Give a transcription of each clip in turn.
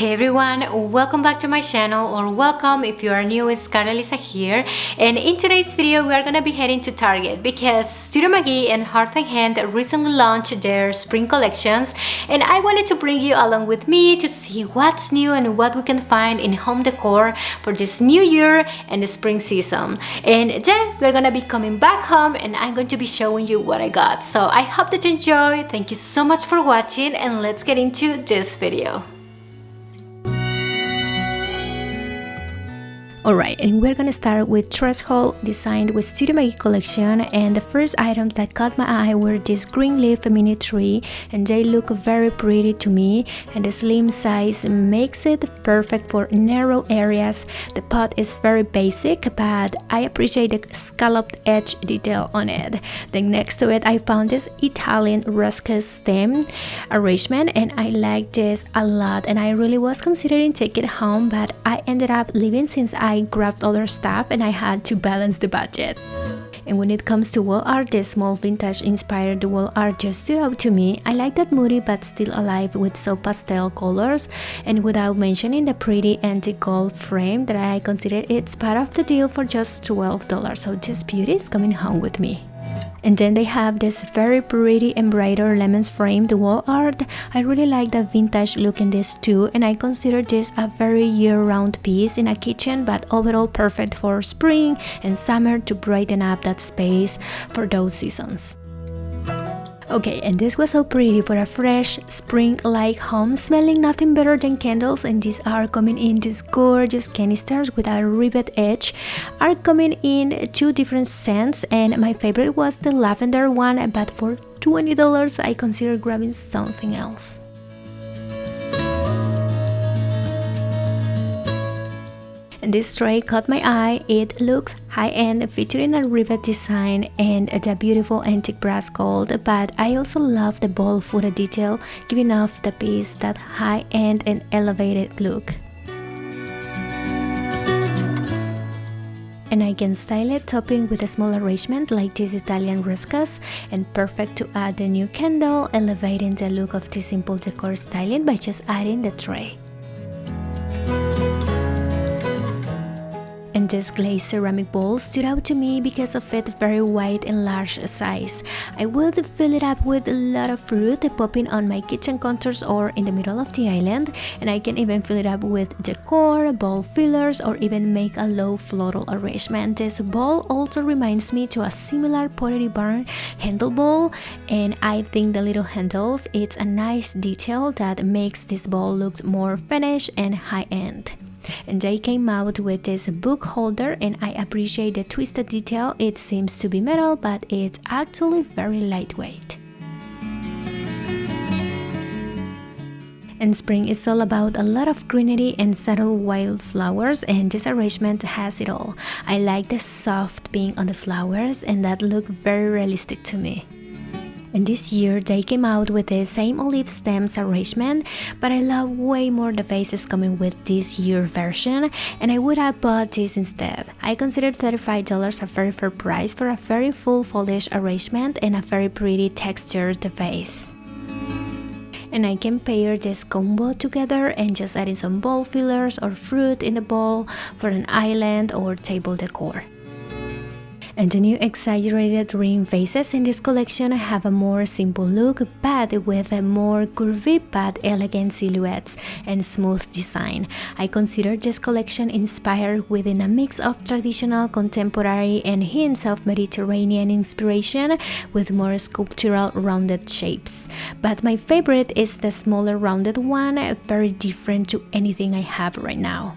Hey everyone, welcome back to my channel, or welcome if you are new. It's Carla here, and in today's video we are gonna be heading to Target because Studio Mcgee and Hearth Hand recently launched their spring collections, and I wanted to bring you along with me to see what's new and what we can find in home decor for this new year and the spring season. And then we're gonna be coming back home and I'm going to be showing you what I got. So I hope that you enjoy. Thank you so much for watching, and let's get into this video. Alright, and we're gonna start with threshold designed with Studio Mcgee collection, and the first items that caught my eye were this green leaf mini tree, and they look very pretty to me, and the slim size makes it perfect for narrow areas. The pot is very basic, but I appreciate the scalloped edge detail on it. Then next to it I found this Italian rustic stem arrangement, and I like this a lot, and I really was considering taking it home, but I ended up leaving since I grabbed other stuff and I had to balance the budget. And when it comes to wall art, this small vintage inspired wall art just stood out to me. I like that moody but still alive with so pastel colors, and without mentioning the pretty antique gold frame that I consider it's part of the deal for just $12. So this beauty is coming home with me. And then they have this very pretty embroidered lemons framed wall art. I really like the vintage look in this too, and I consider this a very year-round piece in a kitchen, but overall perfect for spring and summer to brighten up that space for those seasons. Okay, and this was so pretty for a fresh spring-like home, smelling nothing better than candles, and these are coming in these gorgeous canisters with a rivet edge, are coming in two different scents, and my favorite was the lavender one, but for $20 I consider grabbing something else. And this tray caught my eye. It looks high-end, featuring a rivet design and the beautiful antique brass gold, but I also love the bowl-footed detail, giving off the piece that high-end and elevated look. And I can style it, topping with a small arrangement like this Italian ruscas, and perfect to add the new candle, elevating the look of this simple decor styling by just adding the tray. And this glazed ceramic bowl stood out to me because of its very wide and large size. I would fill it up with a lot of fruit, popping on my kitchen counters or in the middle of the island, and I can even fill it up with decor, bowl fillers, or even make a low floral arrangement. This bowl also reminds me to a similar Pottery Barn handle bowl, and I think the little handles, it's a nice detail that makes this bowl look more finished and high-end. And they came out with this book holder, and I appreciate the twisted detail. It seems to be metal, but it's actually very lightweight. And spring is all about a lot of greenery and subtle wildflowers, and this arrangement has it all. I like the soft pink on the flowers, and that look very realistic to me. And this year they came out with the same olive stems arrangement, but I love way more the vases coming with this year version, and I would have bought this instead. I consider $35 a very fair price for a very full foliage arrangement and a very pretty textured vase. And I can pair this combo together and just add in some bowl fillers or fruit in the bowl for an island or table decor. And the new exaggerated ring vases in this collection have a more simple look, but with a more curvy but elegant silhouettes and smooth design. I consider this collection inspired within a mix of traditional, contemporary, and hints of Mediterranean inspiration with more sculptural rounded shapes. But my favorite is the smaller rounded one, very different to anything I have right now.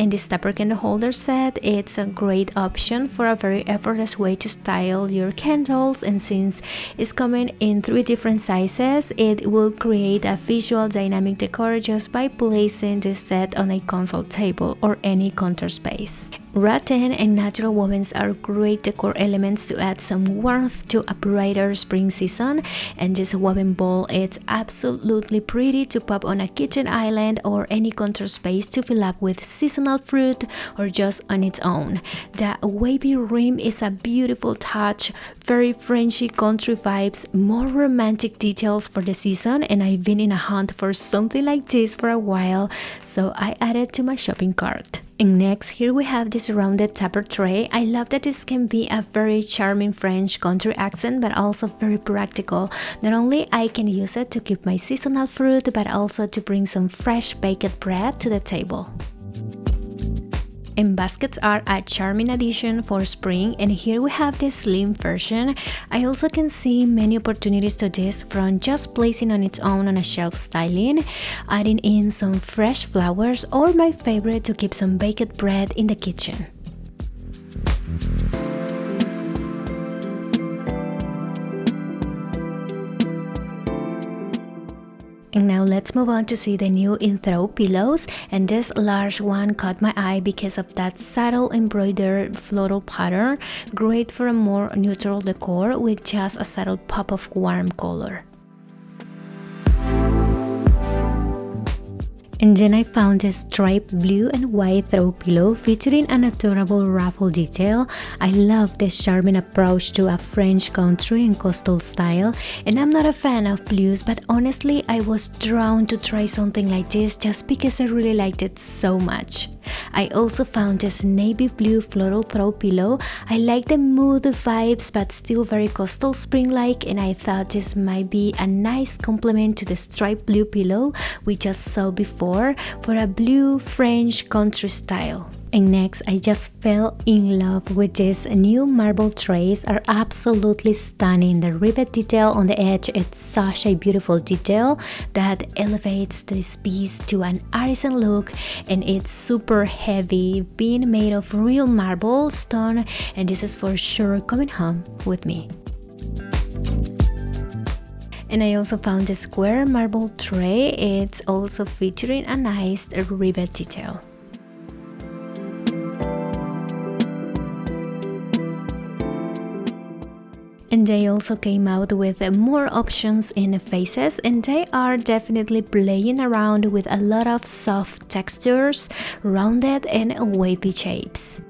And this tupper candle holder set, it's a great option for a very effortless way to style your candles, and since it's coming in 3 different sizes, it will create a visual dynamic decor just by placing the set on a console table or any counter space. Rattan and natural wovens are great decor elements to add some warmth to a brighter spring season, and this woven bowl, it's absolutely pretty to pop on a kitchen island or any counter space to fill up with seasonal fruit or just on its own. The wavy rim is a beautiful touch, very Frenchy country vibes, more romantic details for the season, and I've been in a hunt for something like this for a while, so I added to my shopping cart. And next, here we have this rounded tupper tray. I love that this can be a very charming French country accent, but also very practical. Not only I can use it to keep my seasonal fruit, but also to bring some fresh baked bread to the table. And baskets are a charming addition for spring, and here we have the slim version. I also can see many opportunities to this, from just placing on its own on a shelf styling, adding in some fresh flowers, or my favorite, to keep some baked bread in the kitchen. And now let's move on to see the new throw pillows, and this large one caught my eye because of that subtle embroidered floral pattern, great for a more neutral decor with just a subtle pop of warm color. And then I found a striped blue and white throw pillow featuring an adorable ruffle detail. I love this charming approach to a French country and coastal style, and I'm not a fan of blues, but honestly I was drawn to try something like this just because I really liked it so much. I also found this navy blue floral throw pillow. I like the mood vibes but still very coastal spring-like, and I thought this might be a nice complement to the striped blue pillow we just saw before for a blue French country style. And next, I just fell in love with these new marble trays. Are absolutely stunning. The rivet detail on the edge, it's such a beautiful detail that elevates this piece to an artisan look, and it's super heavy, being made of real marble stone, and this is for sure coming home with me. And I also found the square marble tray. It's also featuring a nice rivet detail. And they also came out with more options in vases, and they are definitely playing around with a lot of soft textures, rounded and wavy shapes.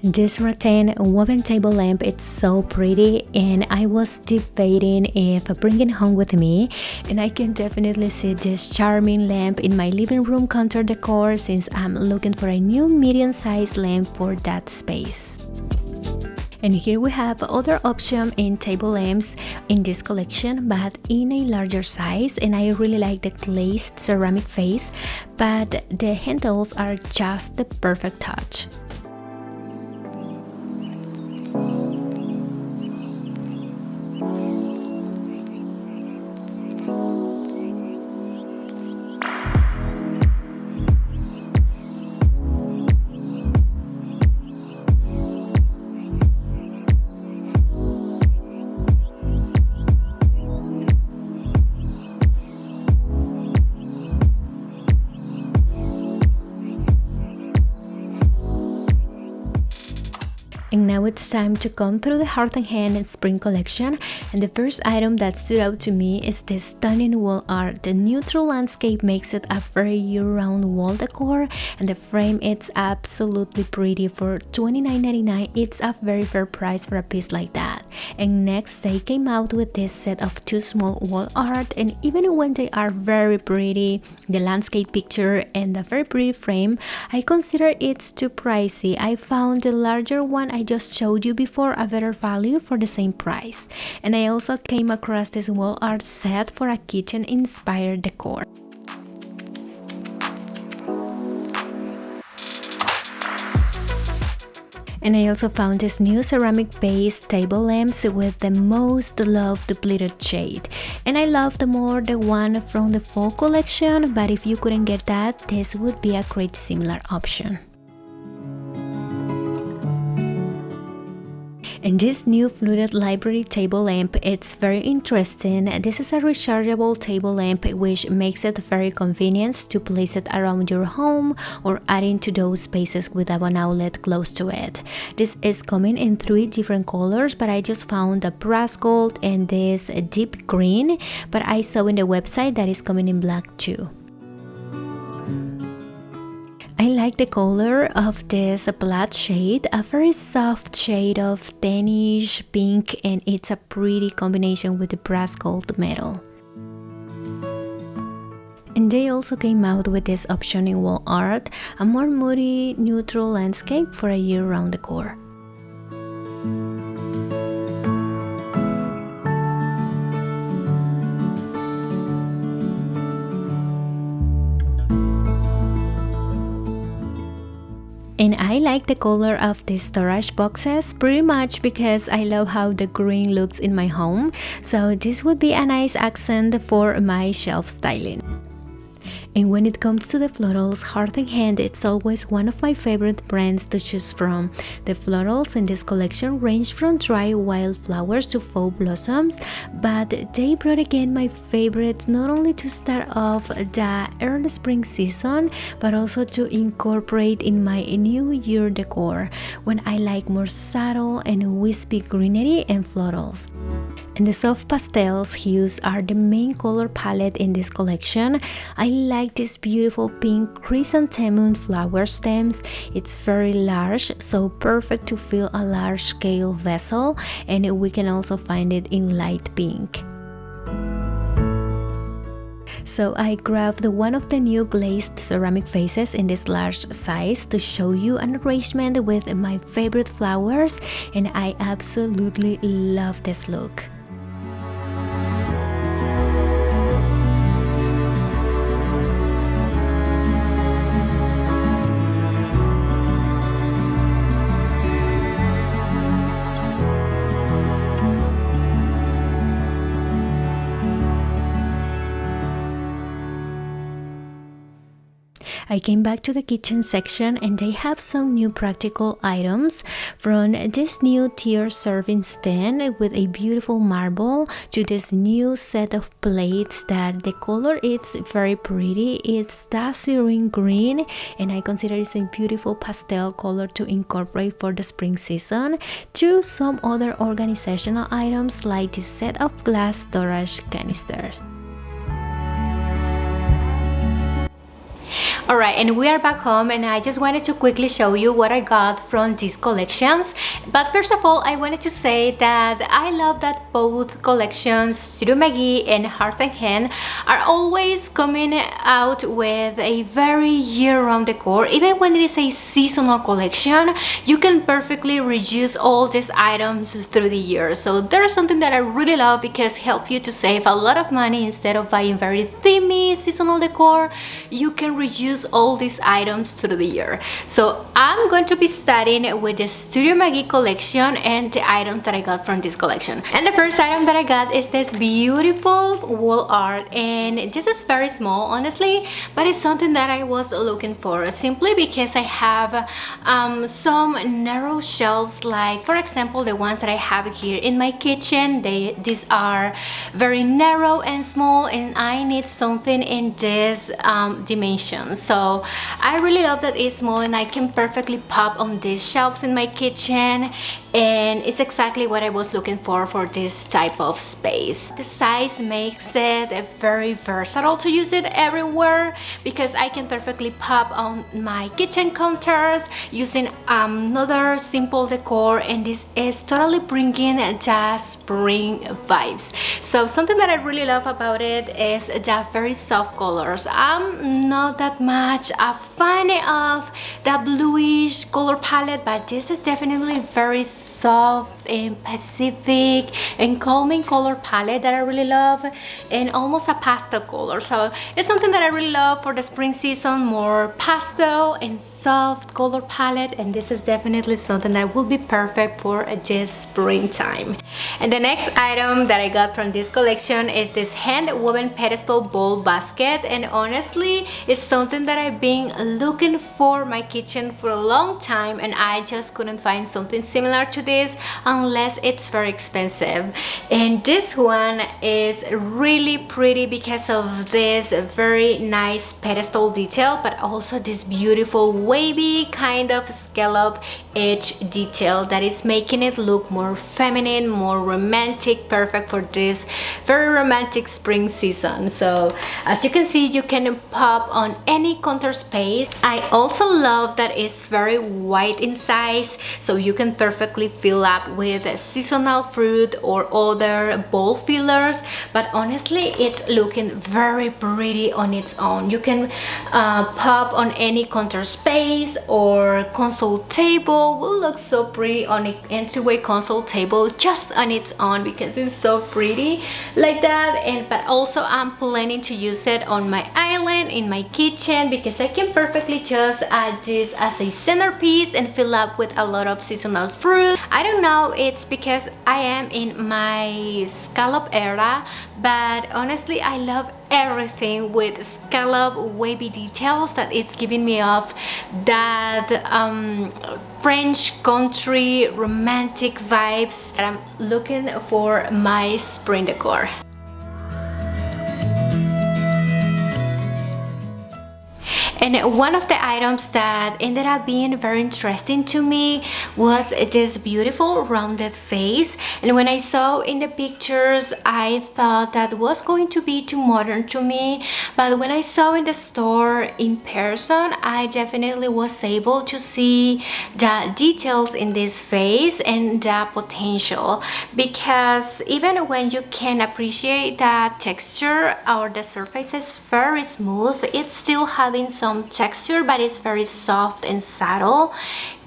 This rattan woven table lamp, it's so pretty, and I was debating if bringing it home with me, and I can definitely see this charming lamp in my living room counter decor since I'm looking for a new medium-sized lamp for that space. And here we have other option in table lamps in this collection, but in a larger size, and I really like the glazed ceramic face, but the handles are just the perfect touch. And now it's time to come through the Hearth Hand and Spring collection, and the first item that stood out to me is this stunning wall art. The neutral landscape makes it a very year-round wall decor, and the frame, it's absolutely pretty. For $29.99, it's a very fair price for a piece like that. And next, they came out with this set of two small wall art, and even when they are very pretty, the landscape picture and the very pretty frame, I consider it's too pricey. I found the larger one I just showed you before a better value for the same price. And I also came across this wall art set for a kitchen inspired decor. And I also found this new ceramic base table lamps with the most loved pleated shade. And I loved more the one from the Fall collection, but if you couldn't get that, this would be a great similar option. And this new fluted library table lamp, it's very interesting. This is a rechargeable table lamp which makes it very convenient to place it around your home or add into those spaces without an outlet close to it. This is coming in 3 different colors, but I just found the brass gold and this deep green, but I saw in the website that is coming in black too. I like the color of this black shade, a very soft shade of tannish pink, and it's a pretty combination with the brass gold metal. And they also came out with this option in wall art, a more moody, neutral landscape for a year-round decor. And I like the color of these storage boxes pretty much because I love how the green looks in my home. So this would be a nice accent for my shelf styling. And when it comes to the florals, Hearth Hand, it's always one of my favorite brands to choose from. The florals in this collection range from dry wildflowers to faux blossoms, but they brought again my favorites not only to start off the early spring season, but also to incorporate in my new year decor when I like more subtle and wispy greenery and florals. And the soft pastels hues are the main color palette in this collection. I like this beautiful pink chrysanthemum flower stems. It's very large, so perfect to fill a large scale vessel, and we can also find it in light pink. So I grabbed one of the new glazed ceramic vases in this large size to show you an arrangement with my favorite flowers, and I absolutely love this look. I came back to the kitchen section and they have some new practical items, from this new tier serving stand with a beautiful marble to this new set of plates that the color is very pretty. It's dazzling green and I consider it's a beautiful pastel color to incorporate for the spring season, to some other organizational items like this set of glass storage canisters. Alright, and we are back home and I just wanted to quickly show you what I got from these collections. But first of all, I wanted to say that I love that both collections, Studio Mcgee and Hearth Hand, are always coming out with a very year-round decor. Even when it is a seasonal collection, you can perfectly reuse all these items through the year. So there's something that I really love because it helps you to save a lot of money. Instead of buying very themey seasonal decor, you can reuse all these items through the year. So I'm going to be starting with the Studio Mcgee collection and the items that I got from this collection. And the first item that I got is this beautiful wall art, and this is very small honestly, but it's something that I was looking for simply because I have some narrow shelves, like for example the ones that I have here in my kitchen. These are very narrow and small and I need something in this dimension. So I really love that it's small and I can perfectly pop on these shelves in my kitchen, and it's exactly what I was looking for this type of space. The size makes it very versatile to use it everywhere because I can perfectly pop on my kitchen counters using another simple decor, and this is totally bringing just spring vibes. So something that I really love about it is the very soft colors. I'm not that much a fan of the bluish color palette, but this is definitely very soft and pacific and calming color palette that I really love, and almost a pastel color. So it's something that I really love for the spring season, more pastel and soft color palette, and this is definitely something that will be perfect for this springtime. And the next item that I got from this collection is this hand woven pedestal bowl basket, and honestly it's something that I've been looking for my kitchen kitchen for a long time, and I just couldn't find something similar to this unless it's very expensive. And this one is really pretty because of this very nice pedestal detail, but also this beautiful wavy kind of scallop edge detail that is making it look more feminine, more romantic, perfect for this very romantic spring season. So as you can see, you can pop on any counter space. I also love that it's very wide in size, so you can perfectly fill up with seasonal fruit or other bowl fillers, but honestly it's looking very pretty on its own. You can pop on any counter space or console table. Will look so pretty on an entryway console table just on its own because it's so pretty like that. And but also I'm planning to use it on my island in my kitchen because I can perfectly just add this as a centerpiece and fill up with a lot of seasonal fruit. I don't know, it's because I am in my scallop era, but honestly I love everything with scallop wavy details that it's giving me off that French country romantic vibes that I'm looking for my spring decor. And one of the items that ended up being very interesting to me was this beautiful rounded vase. And when I saw in the pictures, I thought that was going to be too modern to me. But when I saw in the store in person, I definitely was able to see the details in this vase and the potential. Because even when you can appreciate the texture or the surface is very smooth, it's still having some texture, but it's very soft and subtle.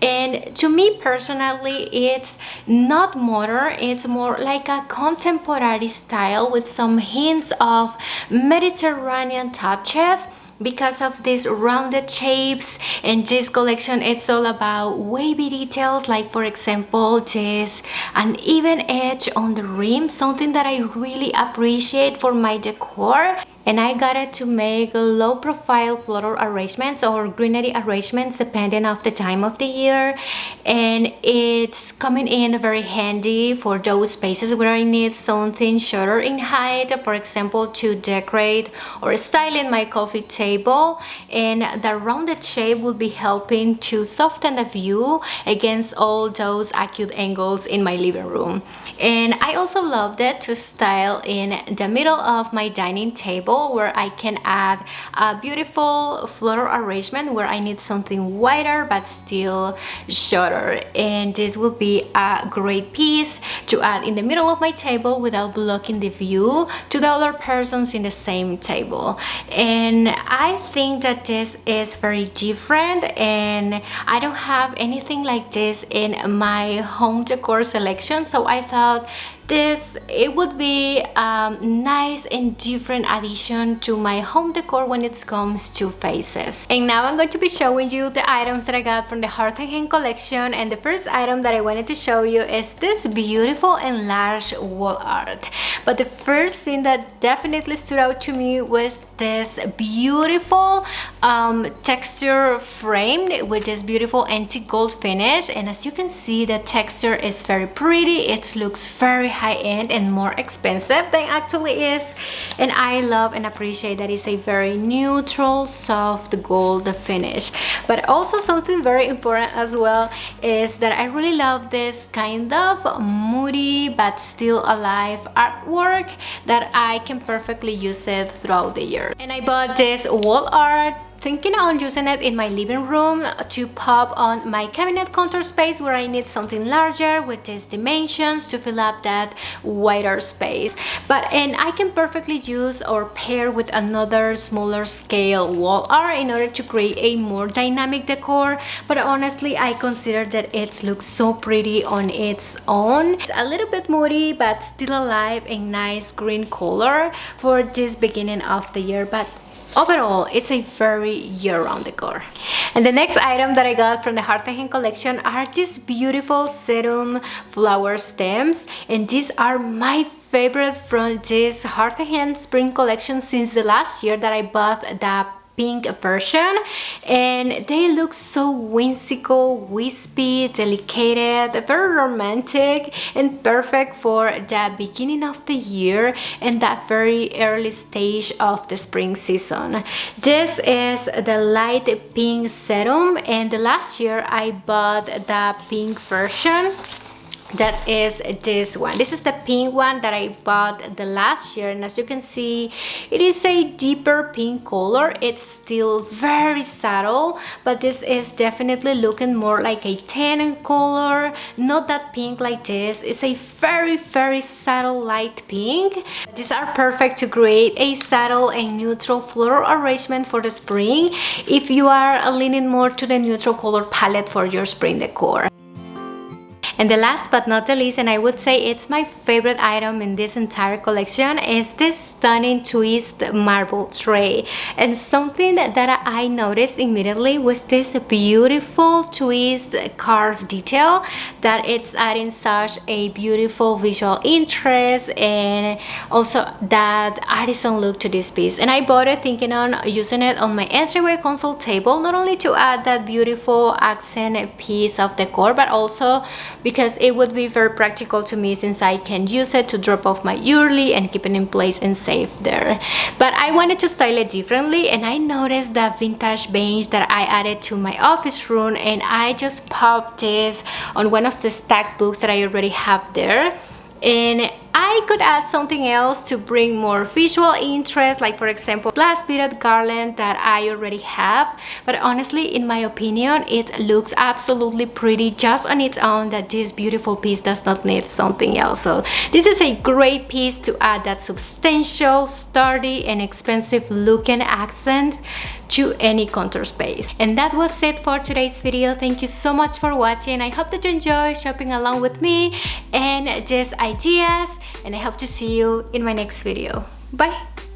And to me personally, it's not modern, it's more like a contemporary style with some hints of Mediterranean touches because of these rounded shapes. And this collection, it's all about wavy details, like for example this uneven edge on the rim, something that I really appreciate for my decor. And I got it to make low profile floral arrangements or greenery arrangements depending on the time of the year. And it's coming in very handy for those spaces where I need something shorter in height, for example to decorate or style in my coffee table. And the rounded shape will be helping to soften the view against all those acute angles in my living room. And I also loved it to style in the middle of my dining table, where I can add a beautiful floral arrangement where I need something wider but still shorter. And this will be a great piece to add in the middle of my table without blocking the view to the other persons in the same table. And I think that this is very different, and I don't have anything like this in my home decor selection, so I thought it would be a nice and different addition to my home decor when it comes to vases. And now I'm going to be showing you the items that I got from the Hearth Hand collection. And the first item that I wanted to show you is this beautiful and large wall art. But the first thing that definitely stood out to me was this beautiful texture frame with this beautiful antique gold finish. And as you can see, the texture is very pretty. It looks very high-end and more expensive than actually is. And I love and appreciate that it's a very neutral, soft gold finish. But also something very important as well is that I really love this kind of moody but still alive artwork that I can perfectly use it throughout the year. And I bought this wall art thinking on using it in my living room to pop on my cabinet counter space where I need something larger with these dimensions to fill up that wider space. And I can perfectly use or pair with another smaller scale wall art in order to create a more dynamic decor. But honestly, I consider that it looks so pretty on its own. It's a little bit moody but still alive, a nice green color for this beginning of the year. But overall, it's a very year-round decor. And the next item that I got from the Hearth Hand collection are these beautiful sedum flower stems. And these are my favorite from this Hearth Hand spring collection since the last year that I bought the pink version, and they look so whimsical, wispy, delicate, very romantic, and perfect for the beginning of the year and that very early stage of the spring season. This is the light pink serum, and last year I bought the pink version. That is this one. This is the pink one that I bought the last year, and as you can see, it is a deeper pink color. It's still very subtle, but this is definitely looking more like a tan color, not that pink like this. It's a very subtle light pink. These are perfect to create a subtle and neutral floral arrangement for the spring if you are leaning more to the neutral color palette for your spring decor. And the last but not the least, and I would say it's my favorite item in this entire collection, is this stunning twist marble tray. And something that I noticed immediately was this beautiful twist carved detail that it's adding such a beautiful visual interest and also that artisan look to this piece. And I bought it thinking on using it on my entryway console table, not only to add that beautiful accent piece of decor, but also because it would be very practical to me since I can use it to drop off my jewelry and keep it in place and safe there. But I wanted to style it differently, and I noticed that vintage bench that I added to my office room, and I just popped this on one of the stacked books that I already have there. And I could add something else to bring more visual interest, like for example glass beaded garland that I already have, but honestly in my opinion it looks absolutely pretty just on its own, that this beautiful piece does not need something else. So this is a great piece to add that substantial, sturdy and expensive looking accent to any contour space. And that was it for today's video. Thank you so much for watching. I hope that you enjoy shopping along with me and just ideas, and I hope to see you in my next video. Bye!